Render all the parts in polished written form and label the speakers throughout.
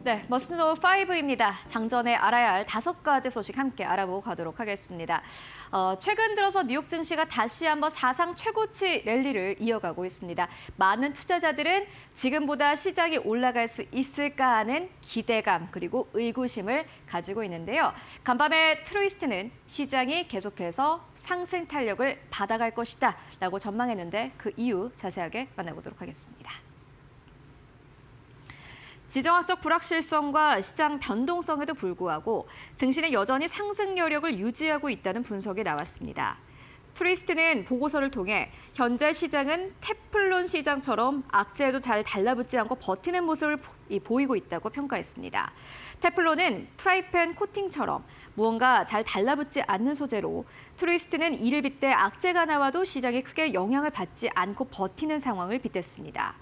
Speaker 1: 네, 머스트노 5입니다. 장전에 알아야 할 5가지 소식 함께 알아보고 가도록 하겠습니다. 최근 들어서 뉴욕 증시가 다시 한번 사상 최고치 랠리를 이어가고 있습니다. 많은 투자자들은 지금보다 시장이 올라갈 수 있을까 하는 기대감 그리고 의구심을 가지고 있는데요. 간밤에 트루이스트는 시장이 계속해서 상승 탄력을 받아갈 것이다 라고 전망했는데 그 이유 자세하게 만나보도록 하겠습니다. 지정학적 불확실성과 시장 변동성에도 불구하고 증시는 여전히 상승 여력을 유지하고 있다는 분석이 나왔습니다. 트루이스트는 보고서를 통해 현재 시장은 테플론 시장처럼 악재에도 잘 달라붙지 않고 버티는 모습을 보이고 있다고 평가했습니다. 테플론은 프라이팬 코팅처럼 무언가 잘 달라붙지 않는 소재로 트루이스트는 이를 빗대 악재가 나와도 시장이 크게 영향을 받지 않고 버티는 상황을 빗댔습니다.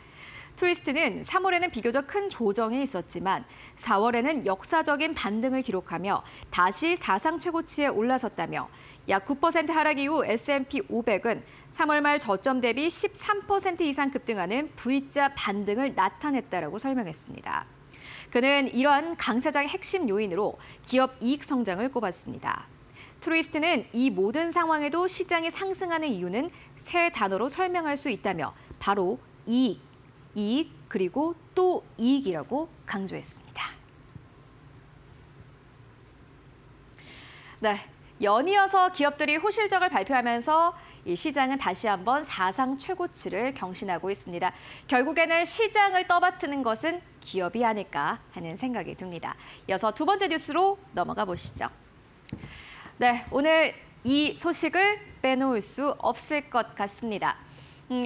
Speaker 1: 트루이스트는 3월에는 비교적 큰 조정이 있었지만 4월에는 역사적인 반등을 기록하며 다시 사상 최고치에 올라섰다며 약 9% 하락 이후 S&P 500은 3월 말 저점 대비 13% 이상 급등하는 V자 반등을 나타냈다라고 설명했습니다. 그는 이러한 강세장의 핵심 요인으로 기업 이익 성장을 꼽았습니다. 트루이스트는 이 모든 상황에도 시장이 상승하는 이유는 세 단어로 설명할 수 있다며 바로 이익, 그리고 또 이익이라고 강조했습니다. 네, 연이어서 기업들이 호실적을 발표하면서 이 시장은 다시 한번 사상 최고치를 경신하고 있습니다. 결국에는 시장을 떠받드는 것은 기업이 아닐까 하는 생각이 듭니다. 이어서 두 번째 뉴스로 넘어가 보시죠. 네, 오늘 이 소식을 빼놓을 수 없을 것 같습니다.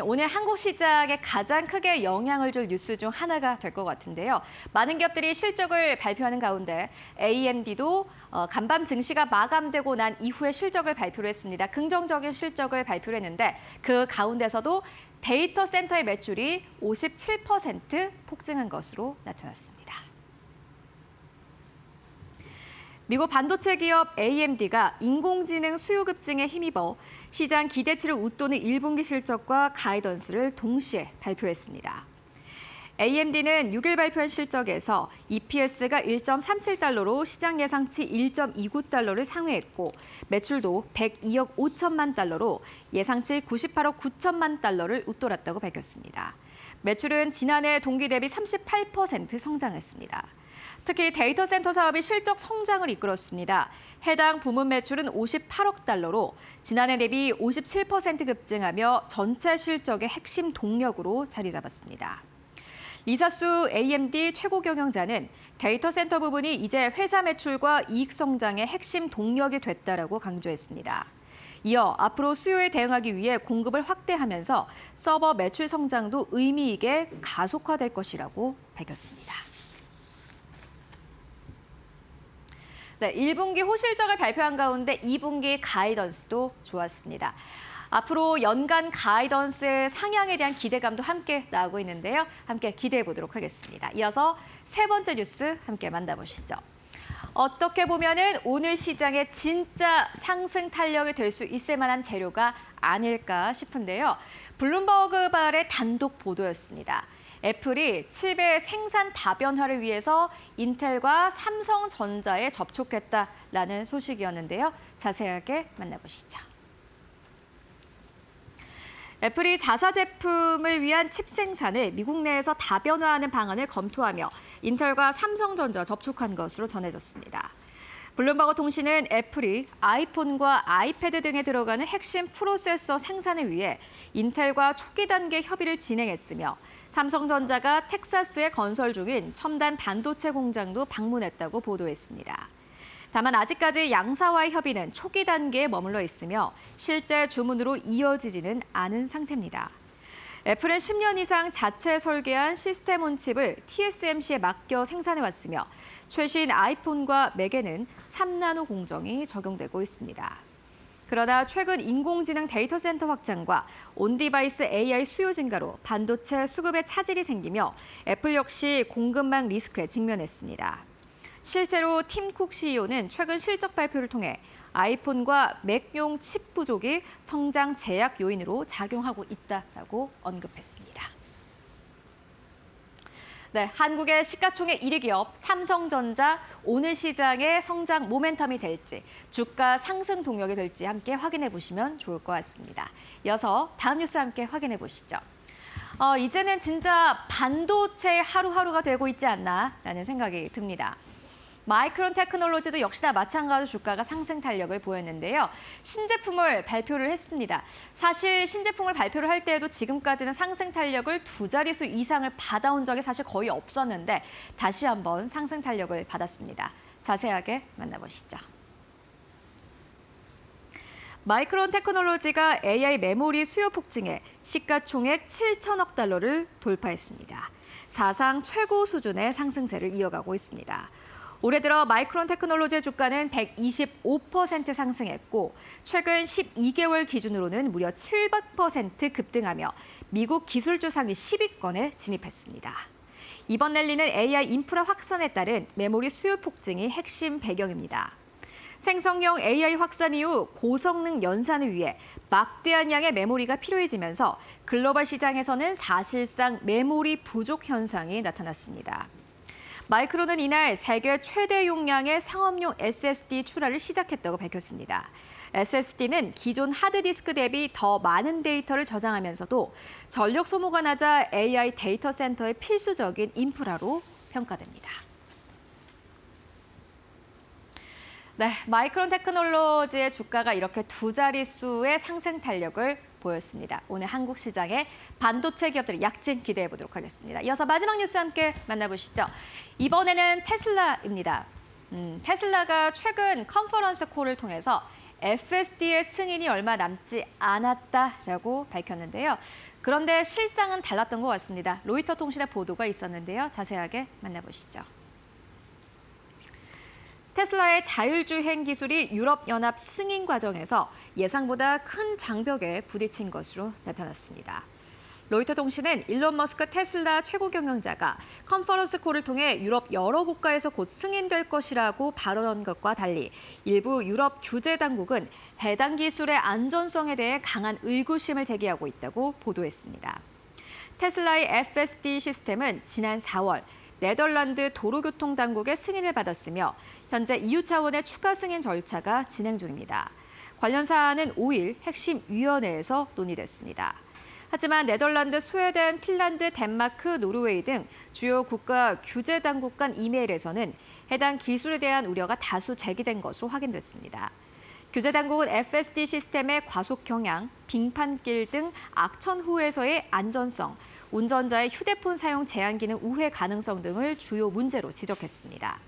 Speaker 1: 오늘 한국 시장에 가장 크게 영향을 줄 뉴스 중 하나가 될 것 같은데요. 많은 기업들이 실적을 발표하는 가운데 AMD도 간밤 증시가 마감되고 난 이후에 실적을 발표를 했습니다. 긍정적인 실적을 발표를 했는데 그 가운데서도 데이터 센터의 매출이 57% 폭증한 것으로 나타났습니다. 미국 반도체 기업 AMD가 인공지능 수요 급증에 힘입어 시장 기대치를 웃도는 1분기 실적과 가이던스를 동시에 발표했습니다. AMD는 6일 발표한 실적에서 EPS가 1.37달러로 시장 예상치 1.29달러를 상회했고 매출도 102억 5천만 달러로 예상치 98억 9천만 달러를 웃돌았다고 밝혔습니다. 매출은 지난해 동기 대비 38% 성장했습니다. 특히 데이터 센터 사업이 실적 성장을 이끌었습니다. 해당 부문 매출은 58억 달러로 지난해 대비 57% 급증하며 전체 실적의 핵심 동력으로 자리 잡았습니다. 리사수 AMD 최고 경영자는 데이터 센터 부분이 이제 회사 매출과 이익 성장의 핵심 동력이 됐다라고 강조했습니다. 이어 앞으로 수요에 대응하기 위해 공급을 확대하면서 서버 매출 성장도 의미 있게 가속화될 것이라고 밝혔습니다. 네, 1분기 호실적을 발표한 가운데 2분기 가이던스도 좋았습니다. 앞으로 연간 가이던스의 상향에 대한 기대감도 함께 나오고 있는데요. 함께 기대해 보도록 하겠습니다. 이어서 세 번째 뉴스 함께 만나보시죠. 어떻게 보면은 오늘 시장의 진짜 상승 탄력이 될 수 있을 만한 재료가 아닐까 싶은데요. 블룸버그발의 단독 보도였습니다. 애플이 칩의 생산 다변화를 위해서 인텔과 삼성전자에 접촉했다라는 소식이었는데요. 자세하게 만나보시죠. 애플이 자사 제품을 위한 칩 생산을 미국 내에서 다변화하는 방안을 검토하며 인텔과 삼성전자 접촉한 것으로 전해졌습니다. 블룸버그 통신은 애플이 아이폰과 아이패드 등에 들어가는 핵심 프로세서 생산을 위해 인텔과 초기 단계 협의를 진행했으며 삼성전자가 텍사스에 건설 중인 첨단 반도체 공장도 방문했다고 보도했습니다. 다만 아직까지 양사와의 협의는 초기 단계에 머물러 있으며 실제 주문으로 이어지지는 않은 상태입니다. 애플은 10년 이상 자체 설계한 시스템 온 칩을 TSMC에 맡겨 생산해왔으며 최신 아이폰과 맥에는 3나노 공정이 적용되고 있습니다. 그러나 최근 인공지능 데이터 센터 확장과 온디바이스 AI 수요 증가로 반도체 수급에 차질이 생기며 애플 역시 공급망 리스크에 직면했습니다. 실제로 팀 쿡 CEO는 최근 실적 발표를 통해 아이폰과 맥용 칩 부족이 성장 제약 요인으로 작용하고 있다라고 언급했습니다. 네, 한국의 시가총액 1위 기업 삼성전자 오늘 시장의 성장 모멘텀이 될지 주가 상승 동력이 될지 함께 확인해 보시면 좋을 것 같습니다. 이어서 다음 뉴스 함께 확인해 보시죠. 이제는 진짜 반도체 하루하루가 되고 있지 않나라는 생각이 듭니다. 마이크론 테크놀로지도 역시나 마찬가지로 주가가 상승 탄력을 보였는데요. 신제품을 발표를 했습니다. 사실 신제품을 발표를 할 때에도 지금까지는 상승 탄력을 두 자릿수 이상을 받아온 적이 사실 거의 없었는데 다시 한번 상승 탄력을 받았습니다. 자세하게 만나보시죠. 마이크론 테크놀로지가 AI 메모리 수요 폭증에 시가총액 7천억 달러를 돌파했습니다. 사상 최고 수준의 상승세를 이어가고 있습니다. 올해 들어 마이크론 테크놀로지의 주가는 125% 상승했고 최근 12개월 기준으로는 무려 700% 급등하며 미국 기술주 상위 10위권에 진입했습니다. 이번 랠리는 AI 인프라 확산에 따른 메모리 수요 폭증이 핵심 배경입니다. 생성형 AI 확산 이후 고성능 연산을 위해 막대한 양의 메모리가 필요해지면서 글로벌 시장에서는 사실상 메모리 부족 현상이 나타났습니다. 마이크론은 이날 세계 최대 용량의 상업용 SSD 출하를 시작했다고 밝혔습니다. SSD는 기존 하드디스크 대비 더 많은 데이터를 저장하면서도 전력 소모가 낮아 AI 데이터 센터의 필수적인 인프라로 평가됩니다. 네, 마이크론 테크놀로지의 주가가 이렇게 두 자릿수의 상승 탄력을 보였습니다. 오늘 한국 시장의 반도체 기업들의 약진 기대해 보도록 하겠습니다. 이어서 마지막 뉴스 함께 만나보시죠. 이번에는 테슬라입니다. 테슬라가 최근 컨퍼런스 콜을 통해서 FSD의 승인이 얼마 남지 않았다라고 밝혔는데요. 그런데 실상은 달랐던 것 같습니다. 로이터 통신의 보도가 있었는데요. 자세하게 만나보시죠. 테슬라의 자율주행 기술이 유럽연합 승인 과정에서 예상보다 큰 장벽에 부딪힌 것으로 나타났습니다. 로이터 통신은 일론 머스크 테슬라 최고 경영자가 컨퍼런스 콜을 통해 유럽 여러 국가에서 곧 승인될 것이라고 발언한 것과 달리 일부 유럽 규제 당국은 해당 기술의 안전성에 대해 강한 의구심을 제기하고 있다고 보도했습니다. 테슬라의 FSD 시스템은 지난 4월 네덜란드 도로교통당국의 승인을 받았으며 현재 EU 차원의 추가 승인 절차가 진행 중입니다. 관련 사안은 5일 핵심 위원회에서 논의됐습니다. 하지만 네덜란드, 스웨덴, 핀란드, 덴마크, 노르웨이 등 주요 국가 규제 당국 간 이메일에서는 해당 기술에 대한 우려가 다수 제기된 것으로 확인됐습니다. 규제 당국은 FSD 시스템의 과속 경향, 빙판길 등 악천 후에서의 안전성, 운전자의 휴대폰 사용 제한 기능 우회 가능성 등을 주요 문제로 지적했습니다.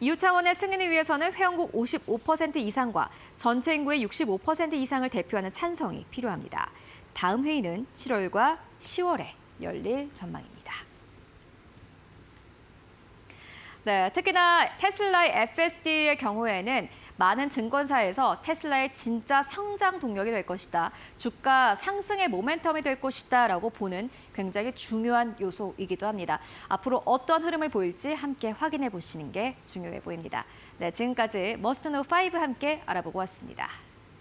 Speaker 1: EU 차원의 승인을 위해서는 회원국 55% 이상과 전체 인구의 65% 이상을 대표하는 찬성이 필요합니다. 다음 회의는 7월과 10월에 열릴 전망입니다. 네, 특히나 테슬라의 FSD의 경우에는 많은 증권사에서 테슬라의 진짜 성장 동력이 될 것이다, 주가 상승의 모멘텀이 될 것이다 라고 보는 굉장히 중요한 요소이기도 합니다. 앞으로 어떤 흐름을 보일지 함께 확인해 보시는 게 중요해 보입니다. 네, 지금까지 머스트 노 5 함께 알아보고 왔습니다.